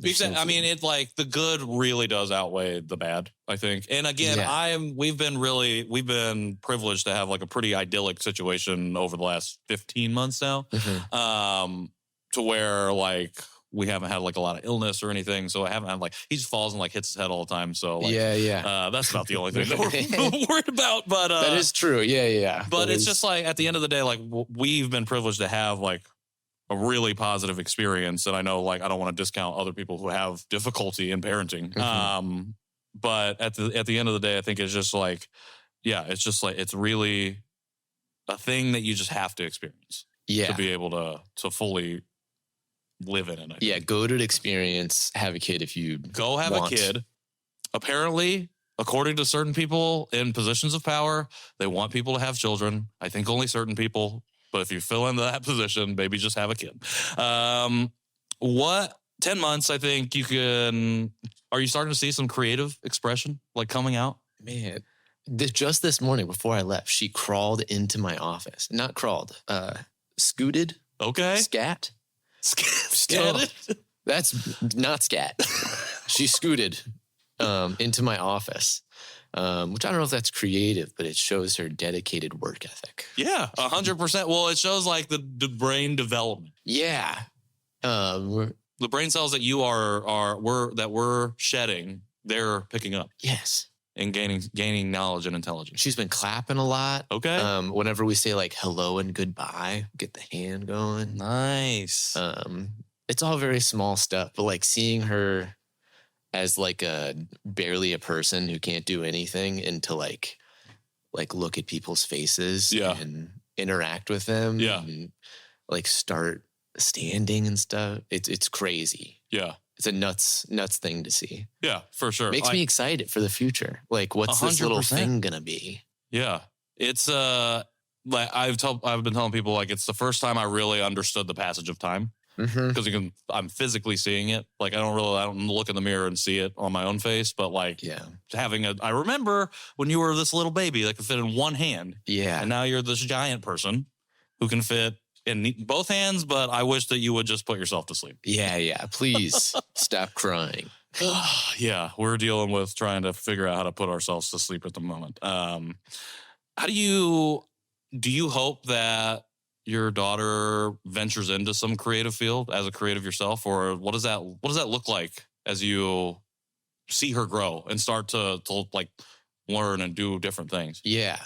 Speaker 2: I mean, it like the good really does outweigh the bad, I think. And again, we've been privileged to have like a pretty idyllic situation over the last 15 months now. To where like we haven't had like a lot of illness or anything. So I haven't had like, he just falls and like hits his head all the time. So like, that's about the only thing that we're worried about. But
Speaker 3: that is true. Yeah.
Speaker 2: But it's just like at the end of the day, like we've been privileged to have like a really positive experience. And I know like, I don't want to discount other people who have difficulty in parenting. But at the end of the day, I think it's just like, it's just like, it's really a thing that you just have to experience to be able to fully live in it.
Speaker 3: Yeah, go to an experience, have a kid if you
Speaker 2: go have a kid. Apparently, according to certain people in positions of power, they want people to have children. I think only certain people, but if you fill into that position, maybe just have a kid. 10 months, I think you can, are you starting to see some creative expression like coming out?
Speaker 3: Man, just this morning before I left, she crawled into my office. Not crawled, scooted.
Speaker 2: Okay.
Speaker 3: Scat.
Speaker 2: Scatted?
Speaker 3: That's not scat. She scooted into my office, which I don't know if that's creative, but it shows her dedicated work ethic.
Speaker 2: Yeah, 100%. Well, it shows like the brain development.
Speaker 3: Yeah.
Speaker 2: The brain cells that we're shedding, they're picking up.
Speaker 3: Yes.
Speaker 2: And gaining knowledge and intelligence.
Speaker 3: She's been clapping a lot.
Speaker 2: Okay.
Speaker 3: Whenever we say like hello and goodbye, get the hand going.
Speaker 2: Nice.
Speaker 3: It's all very small stuff, but like seeing her as like barely a person who can't do anything and to like look at people's faces and interact with them.
Speaker 2: Yeah.
Speaker 3: And like start standing and stuff. It's crazy.
Speaker 2: Yeah.
Speaker 3: It's a nuts thing to see.
Speaker 2: Yeah, for sure.
Speaker 3: Makes me excited for the future. Like, what's 100%. This little thing gonna be?
Speaker 2: Yeah, it's like I've been telling people like it's the first time I really understood the passage of time because I'm physically seeing it. Like I don't look in the mirror and see it on my own face, but like I remember when you were this little baby that could fit in one hand.
Speaker 3: Yeah,
Speaker 2: and now you're this giant person who can fit in both hands, but I wish that you would just put yourself to sleep.
Speaker 3: Yeah. Please stop crying.
Speaker 2: Yeah, we're dealing with trying to figure out how to put ourselves to sleep at the moment. How do you hope that your daughter ventures into some creative field as a creative yourself, or what does that look like as you see her grow and start to like learn and do different things?
Speaker 3: Yeah.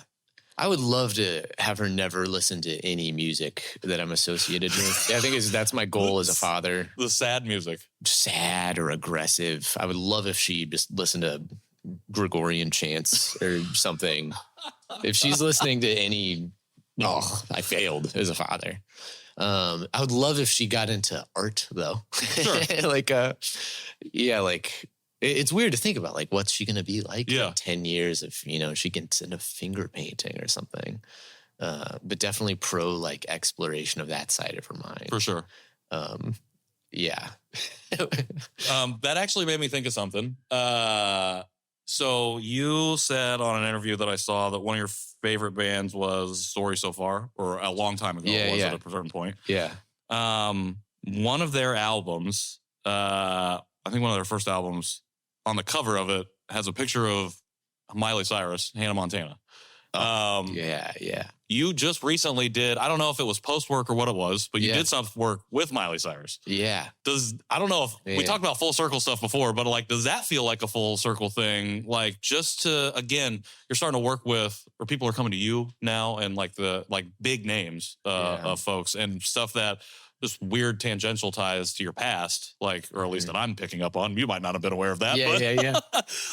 Speaker 3: I would love to have her never listen to any music that I'm associated with. I think that's my goal as a father.
Speaker 2: The sad music.
Speaker 3: Sad or aggressive. I would love if she just listened to Gregorian chants or something. If she's listening to any, I failed as a father. I would love if she got into art though.
Speaker 2: Sure.
Speaker 3: It's weird to think about, like, what's she going to be like in 10 years if, she gets into finger painting or something. But definitely like, exploration of that side of her mind.
Speaker 2: For sure.
Speaker 3: Yeah.
Speaker 2: That actually made me think of something. So you said on an interview that I saw that one of your favorite bands was Story So Far, or a long time ago at a certain point.
Speaker 3: Yeah.
Speaker 2: One of their albums, I think one of their first albums, on the cover of it has a picture of Miley Cyrus, Hannah Montana.
Speaker 3: Yeah.
Speaker 2: You just recently did, I don't know if it was post work or what it was, but you did some work with Miley Cyrus.
Speaker 3: Yeah.
Speaker 2: I don't know if we talked about full circle stuff before, but like, does that feel like a full circle thing? Like just to, again, you're starting to work with, or people are coming to you now and like the big names of folks and stuff that just weird tangential ties to your past, like, or at least that I'm picking up on. You might not have been aware of that.
Speaker 3: Yeah.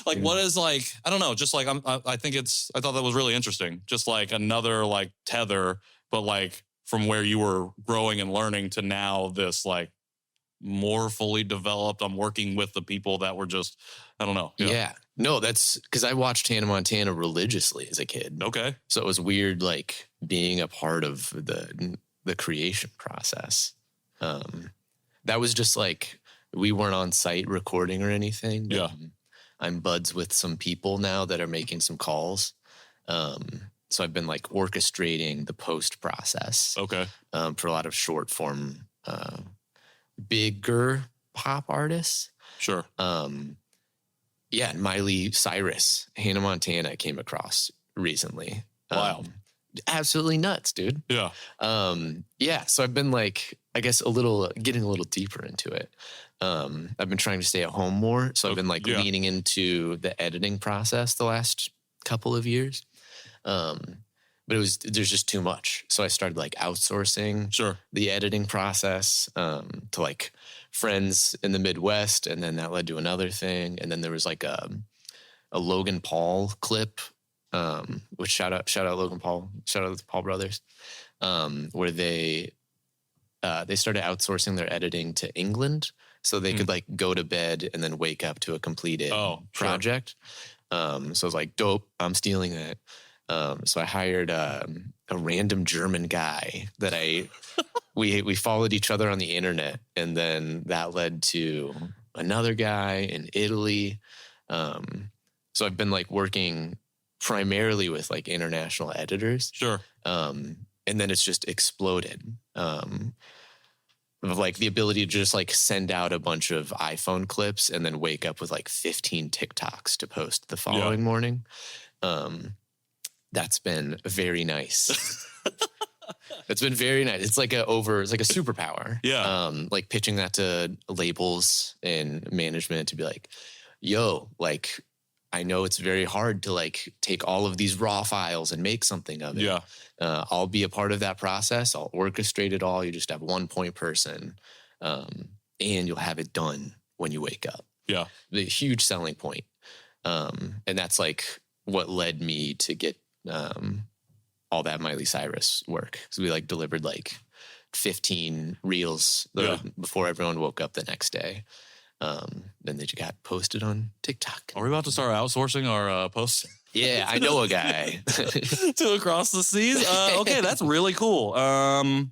Speaker 2: Like, what is like, I don't know, just like, I thought that was really interesting. Just like another like tether, but like from where you were growing and learning to now this like more fully developed, I'm working with the people that were just, I don't know.
Speaker 3: Yeah. No, that's because I watched Hannah Montana religiously as a kid.
Speaker 2: Okay.
Speaker 3: So it was weird, like being a part of the creation process. That was just like, we weren't on site recording or anything.
Speaker 2: Yeah.
Speaker 3: I'm buds with some people now that are making some calls. So I've been like orchestrating the post process.
Speaker 2: Okay.
Speaker 3: For a lot of short form, bigger pop artists.
Speaker 2: Sure.
Speaker 3: Yeah. Miley Cyrus, Hannah Montana came across recently.
Speaker 2: Wow.
Speaker 3: Absolutely nuts, dude.
Speaker 2: Yeah.
Speaker 3: Yeah. So I've been like, I guess getting a little deeper into it. I've been trying to stay at home more. So I've been like leaning into the editing process the last couple of years. But there's just too much. So I started like outsourcing the editing process, to like friends in the Midwest. And then that led to another thing. And then there was like a Logan Paul clip, which shout out Logan Paul, shout out to the Paul brothers, where they started outsourcing their editing to England so they could like go to bed and then wake up to a completed project. So I was like, dope, I'm stealing that. So I hired a random German guy that we followed each other on the internet, and then that led to another guy in Italy. So I've been like working primarily with like international editors.
Speaker 2: Sure.
Speaker 3: And then it's just exploded. Of like the ability to just like send out a bunch of iPhone clips and then wake up with like 15 TikToks to post the following morning. That's been very nice. It's been very nice. It's like it's like a superpower.
Speaker 2: Yeah.
Speaker 3: Like pitching that to labels and management to be like, yo, like, I know it's very hard to like take all of these raw files and make something of it.
Speaker 2: Yeah.
Speaker 3: I'll be a part of that process. I'll orchestrate it all. You just have one point person, and you'll have it done when you wake up.
Speaker 2: Yeah.
Speaker 3: The huge selling point. And that's like what led me to get all that Miley Cyrus work. So we like delivered like 15 reels before everyone woke up the next day. Then they just got posted on TikTok.
Speaker 2: Are we about to start outsourcing our posts?
Speaker 3: Yeah, I know a guy.
Speaker 2: To across the seas? Okay, that's really cool. Man,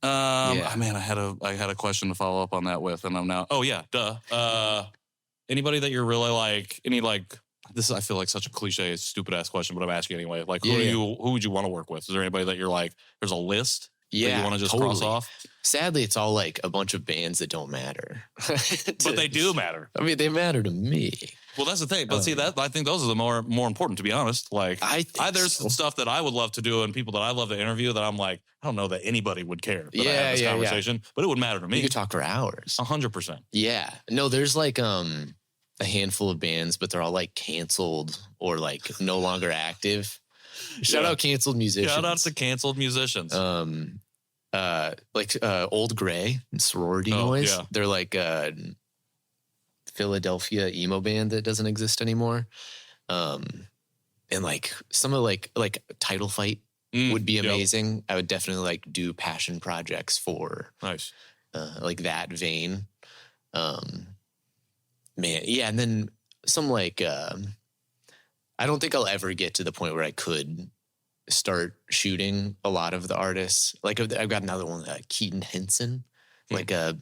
Speaker 2: I had a question to follow up on that with, and I'm now. Oh yeah, duh. Anybody that you're really like? This is, I feel like such a cliche, stupid ass question, but I'm asking anyway. Like, who would you want to work with? Is there anybody that you're like? There's a list.
Speaker 3: Yeah,
Speaker 2: that you want to just cross off?
Speaker 3: Sadly, it's all like a bunch of bands that don't matter.
Speaker 2: But they do matter.
Speaker 3: I mean, they matter to me.
Speaker 2: Well, that's the thing. But see, that I think those are the more important, to be honest. Like, there's some stuff that I would love to do and people that I love to interview that I'm like, I don't know that anybody would care that I have this conversation, but it would matter to me.
Speaker 3: You could talk for hours.
Speaker 2: 100%.
Speaker 3: Yeah. No, there's like a handful of bands, but they're all like canceled or like no longer active. Shout out canceled musicians.
Speaker 2: Shout out to canceled musicians.
Speaker 3: Old Gray and Sorority Noise.
Speaker 2: Yeah.
Speaker 3: They're like a Philadelphia emo band that doesn't exist anymore. And like some of like Title Fight would be amazing. Yep. I would definitely like do passion projects for like that vein. Man, yeah, and then some like I don't think I'll ever get to the point where I could start shooting a lot of the artists. Like I've got another one, Keaton Henson, like a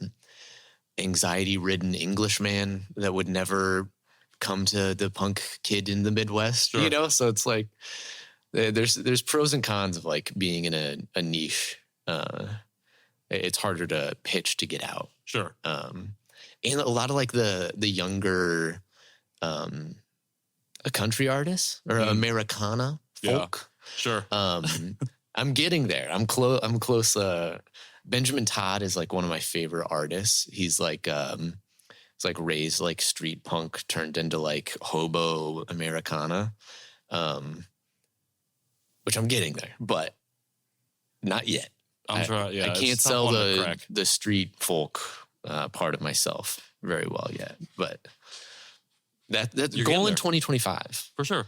Speaker 3: anxiety-ridden Englishman that would never come to the punk kid in the Midwest, you know? So it's like there's pros and cons of like being in a niche. It's harder to pitch to get out.
Speaker 2: Sure.
Speaker 3: And a lot of like the younger a country artist or Americana folk.
Speaker 2: Yeah, sure.
Speaker 3: I'm getting there. I'm close. Benjamin Todd is like one of my favorite artists. He's like, it's like raised like street punk turned into like hobo Americana, which I'm getting there, but not yet.
Speaker 2: I'm trying. Yeah,
Speaker 3: I can't sell the street folk part of myself very well yet, but that's goal in 2025
Speaker 2: for sure.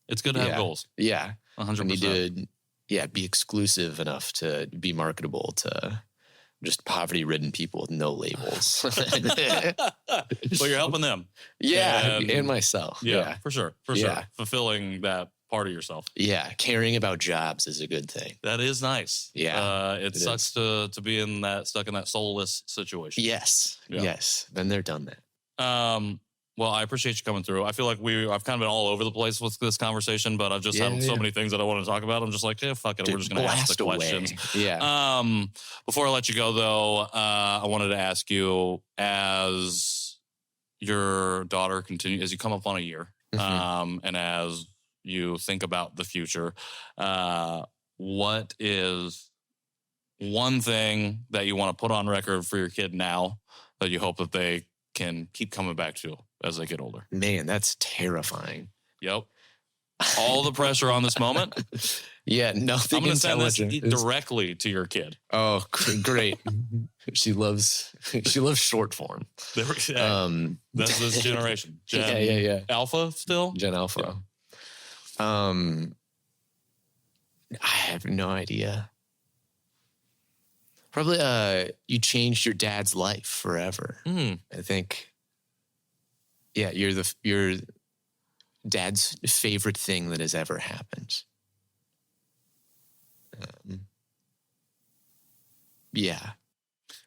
Speaker 2: It's good to have goals.
Speaker 3: Yeah,
Speaker 2: 100%.
Speaker 3: I need to be exclusive enough to be marketable to just poverty-ridden people with no labels.
Speaker 2: Well, you're helping them.
Speaker 3: Yeah, and myself.
Speaker 2: Yeah, for sure.
Speaker 3: Yeah.
Speaker 2: Fulfilling that part of yourself.
Speaker 3: Yeah, caring about jobs is a good thing.
Speaker 2: That is nice.
Speaker 3: Yeah.
Speaker 2: It sucks to be stuck in that soulless situation.
Speaker 3: Yes.
Speaker 2: Yeah.
Speaker 3: Yes. Been there, done that.
Speaker 2: Well, I appreciate you coming through. I feel like I've kind of been all over the place with this conversation, but I've just had so many things that I want to talk about. I'm just like, fuck it. We're just going to ask the questions.
Speaker 3: Yeah.
Speaker 2: Before I let you go, though, I wanted to ask you, as your daughter continues, as you come up on a year, and as you think about the future, what is one thing that you want to put on record for your kid now that you hope that they can keep coming back to as they get older?
Speaker 3: Man, that's terrifying.
Speaker 2: Yep. All the pressure on this moment.
Speaker 3: Yeah, nothing.
Speaker 2: I'm going to send this directly to your kid.
Speaker 3: Oh, great. She loves short form.
Speaker 2: That's this generation.
Speaker 3: Yeah.
Speaker 2: Alpha still?
Speaker 3: Gen Alpha. Yeah. I have no idea. Probably you changed your dad's life forever. I think. Yeah, you're dad's favorite thing that has ever happened. Yeah.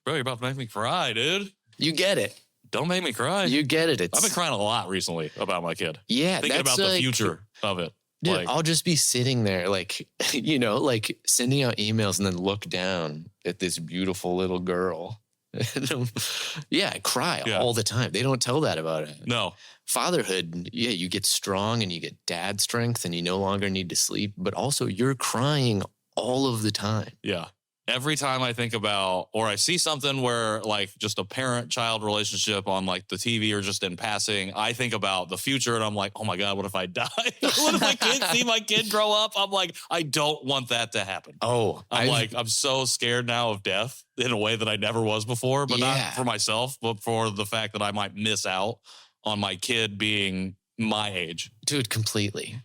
Speaker 2: Bro, you're about to make me cry, dude.
Speaker 3: You get it.
Speaker 2: Don't make me cry.
Speaker 3: You get it.
Speaker 2: I've been crying a lot recently about my kid.
Speaker 3: Yeah.
Speaker 2: Thinking about the future of it.
Speaker 3: Dude, I'll just be sitting there like, like sending out emails and then look down at this beautiful little girl. I cry all the time. They don't tell that about it.
Speaker 2: No.
Speaker 3: Fatherhood, you get strong and you get dad strength and you no longer need to sleep, but also you're crying all of the time.
Speaker 2: Yeah. Every time I think about, or I see something where like just a parent-child relationship on like the TV or just in passing, I think about the future and I'm like, oh my God, what if I die? What if I can't see my kid grow up? I'm like, I don't want that to happen.
Speaker 3: Oh,
Speaker 2: I'm so scared now of death in a way that I never was before, but not for myself, but for the fact that I might miss out on my kid being my age.
Speaker 3: Dude, completely.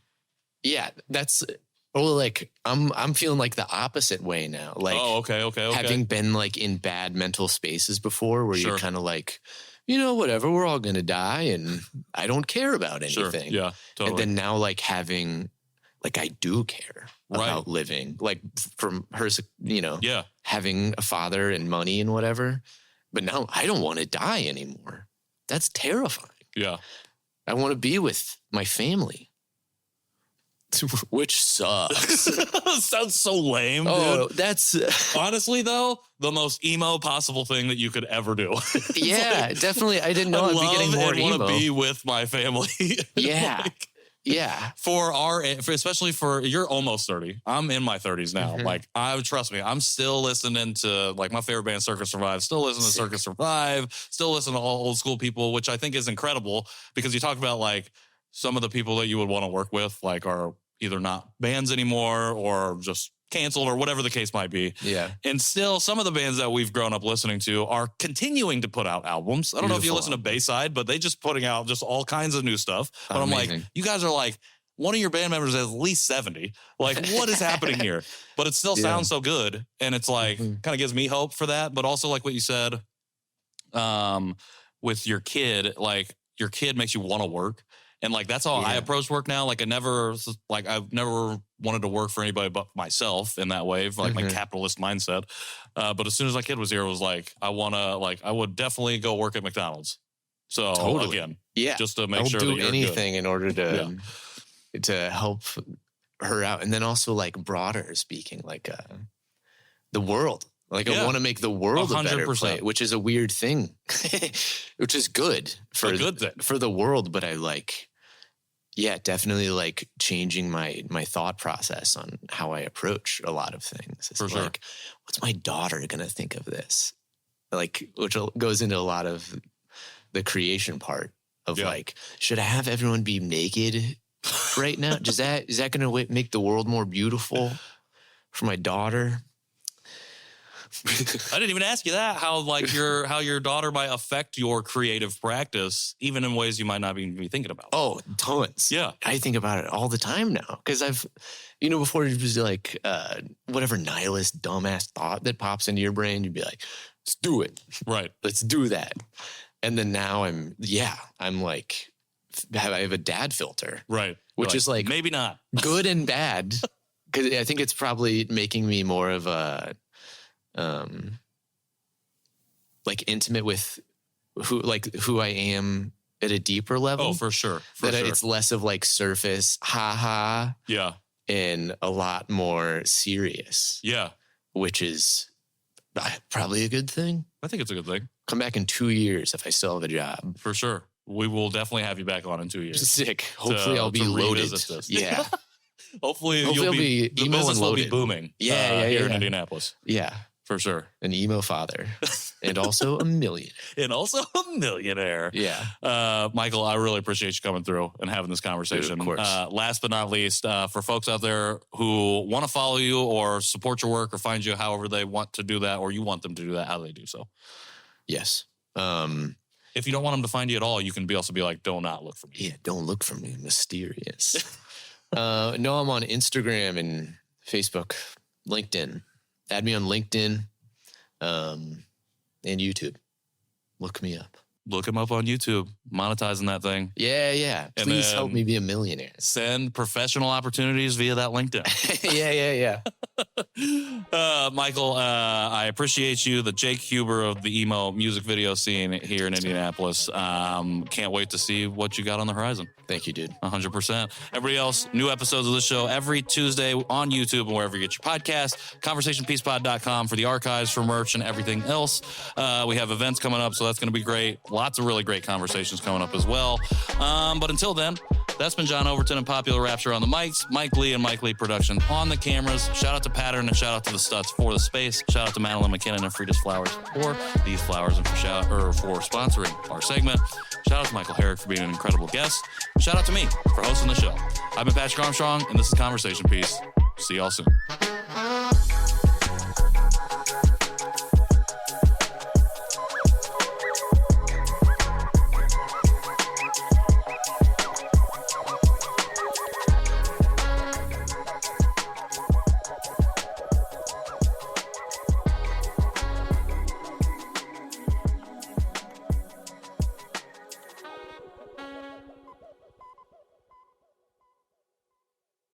Speaker 3: Yeah, that's... Well, like I'm feeling like the opposite way now. Like,
Speaker 2: okay.
Speaker 3: Having been like in bad mental spaces before, where you're kind of like, whatever, we're all gonna die, and I don't care about anything.
Speaker 2: Yeah, totally.
Speaker 3: And then now, like having, like I do care about living. Like from her, having a father and money and whatever. But now I don't want to die anymore. That's terrifying.
Speaker 2: Yeah,
Speaker 3: I want to be with my family. Which sucks.
Speaker 2: Sounds so lame,
Speaker 3: dude.
Speaker 2: That's honestly though the most emo possible thing that you could ever do.
Speaker 3: Yeah, like, definitely. I didn't know I'd be getting more emo. I want to be
Speaker 2: with my family.
Speaker 3: Yeah, yeah.
Speaker 2: Especially for you're almost 30. I'm in my 30s now. Like, trust me, I'm still listening to like my favorite band, Circus Survive. Still listening to Circus Survive. Still listening to all old school people, which I think is incredible because you talk about like some of the people that you would want to work with, like are either not bands anymore or just canceled or whatever the case might be.
Speaker 3: Yeah. And
Speaker 2: still some of the bands that we've grown up listening to are continuing to put out albums. I don't know if you listen to Bayside, but they just putting out just all kinds of new stuff. But
Speaker 3: amazing.
Speaker 2: I'm like, you guys are like, one of your band members is at least 70. Like, what is happening here? But it still sounds so good. And it's like, kind of gives me hope for that. But also like what you said with your kid, like your kid makes you want to work. And like, that's how I approach work now. Like I've never wanted to work for anybody but myself in that way, for like my capitalist mindset. But as soon as my kid was here, it was like, I would definitely go work at McDonald's. So again, just to make sure that you're good.
Speaker 3: I'll do anything in order to help her out. And then also like broader speaking, like the world. Like I want to make the world a better
Speaker 2: 100%.
Speaker 3: place, which is a weird thing, which is good for
Speaker 2: a good thing
Speaker 3: for the world. But I like, definitely like changing my thought process on how I approach a lot of things. It's
Speaker 2: for sure.
Speaker 3: Like, what's my daughter going to think of this? Like, which goes into a lot of the creation part of like, should I have everyone be naked right now? Is that going to make the world more beautiful for my daughter?
Speaker 2: I didn't even ask you that. How your daughter might affect your creative practice, even in ways you might not even be thinking about.
Speaker 3: Oh, tons.
Speaker 2: Yeah,
Speaker 3: I think about it all the time now because I've, before it was like whatever nihilist dumbass thought that pops into your brain, you'd be like, let's do it.
Speaker 2: Right.
Speaker 3: Let's do that. And then now I'm like, I have a dad filter.
Speaker 2: Right.
Speaker 3: Which is like
Speaker 2: maybe not
Speaker 3: good and bad because I think it's probably making me more of a like intimate with who I am at a deeper level.
Speaker 2: Oh, for sure.
Speaker 3: It's less of like surface, ha.
Speaker 2: Yeah.
Speaker 3: And a lot more serious.
Speaker 2: Yeah.
Speaker 3: Which is probably a good thing.
Speaker 2: I think it's a good thing.
Speaker 3: Come back in 2 years if I still have a job.
Speaker 2: For sure. We will definitely have you back on in 2 years.
Speaker 3: Sick. Hopefully I'll be loaded.
Speaker 2: This.
Speaker 3: Yeah.
Speaker 2: Hopefully
Speaker 3: you'll be
Speaker 2: the
Speaker 3: emo
Speaker 2: business
Speaker 3: and
Speaker 2: will
Speaker 3: loaded.
Speaker 2: be booming.
Speaker 3: Yeah,
Speaker 2: here in Indianapolis.
Speaker 3: Yeah.
Speaker 2: For sure.
Speaker 3: An emo father. And also a millionaire.
Speaker 2: Yeah. Michael, I really appreciate you coming through and having this conversation.
Speaker 3: Dude, of course.
Speaker 2: Last but not least, for folks out there who want to follow you or support your work or find you however they want to do that, or you want them to do that, how do they do so?
Speaker 3: Yes.
Speaker 2: If you don't want them to find you at all, you can also be like, do not look for me.
Speaker 3: Yeah, don't look for me. Mysterious. No, I'm on Instagram and Facebook, LinkedIn. Add me on LinkedIn and YouTube. Look me up.
Speaker 2: Look him up on YouTube, monetizing that thing.
Speaker 3: Yeah. Please help me be a millionaire.
Speaker 2: Send professional opportunities via that LinkedIn.
Speaker 3: Yeah.
Speaker 2: Michael, I appreciate you, the Jake Huber of the emo music video scene here in Indianapolis. Can't wait to see what you got on the horizon.
Speaker 3: Thank you, dude.
Speaker 2: 100%. Everybody else, new episodes of this show every Tuesday on YouTube and wherever you get your podcast. ConversationPeacePod.com for the archives, for merch, and everything else. We have events coming up, so that's going to be great. Lots of really great conversations coming up as well. But until then, that's been John Overton and Popular Rapture on the mics, Mike Lee and Mike Lee Production on the cameras. Shout out to Pattern and shout out to the Stutz for the space. Shout out to Madeline McKinnon and Frida's Flowers for these flowers and for sponsoring our segment. Shout out to Michael Herrick for being an incredible guest. Shout out to me for hosting the show. I've been Patrick Armstrong, and this is Conversation Piece. See y'all soon.